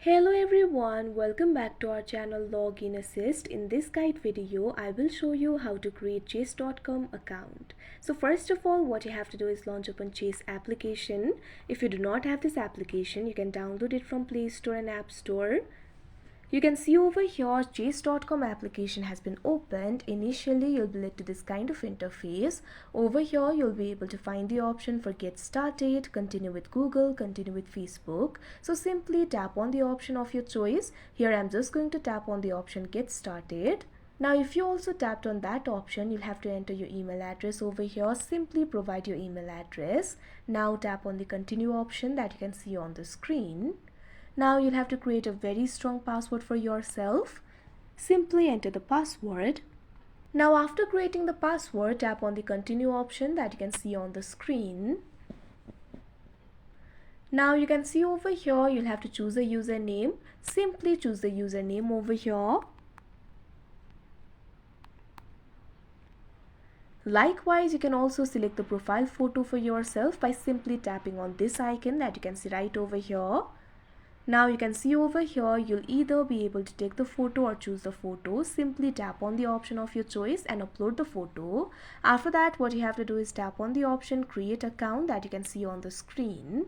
Hello everyone, welcome back to our channel Login Assist. In this guide video, I will show you how to create Chase.com account. So first of all, what you have to do is launch open Chase application. If you do not have this application, you can download it from Play Store and App Store. You can see over here Chase.com application has been opened. Initially you'll be led to this kind of interface. Over here you'll be able to find the option for get started, continue with Google, continue with Facebook. So simply tap on the option of your choice. Here I'm just going to tap on the option get started. Now if you also tapped on that option, you'll have to enter your email address over here. Simply provide your email address. Now tap on the continue option that you can see on the screen. Now you'll have to create a very strong password for yourself. Simply enter the password. Now after creating the password, tap on the continue option that you can see on the screen. Now you can see over here you'll have to choose a username. Simply choose the username over here. Likewise, you can also select the profile photo for yourself by simply tapping on this icon that you can see right over here. Now you can see over here you'll either be able to take the photo or choose the photo. Simply tap on the option of your choice and upload the photo. After that, what you have to do is tap on the option create account that you can see on the screen.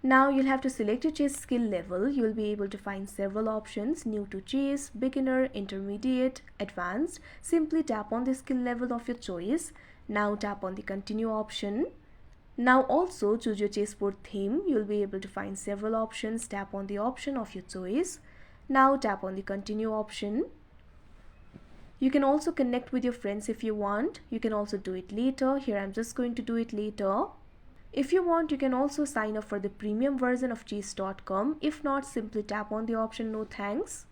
Now you'll have to select your Chase skill level. You'll be able to find several options: new to Chase, beginner, intermediate, advanced. Simply tap on the skill level of your choice. Now tap on the continue option. Now also choose your chessboard theme. You'll be able to find several options. Tap on the option of your choice. Now tap on the continue option. You can also connect with your friends if you want. You can also do it later. Here I'm just going to do it later. If you want, you can also sign up for the premium version of Chase.com. If not, simply tap on the option no thanks.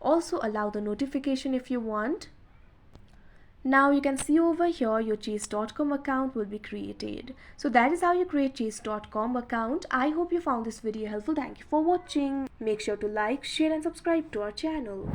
Also allow the notification if you want. Now you can see over here your Chase.com account will be created. So that is how you create Chase.com account. I hope you found this video helpful. Thank you for watching. Make sure to like, share and subscribe to our channel.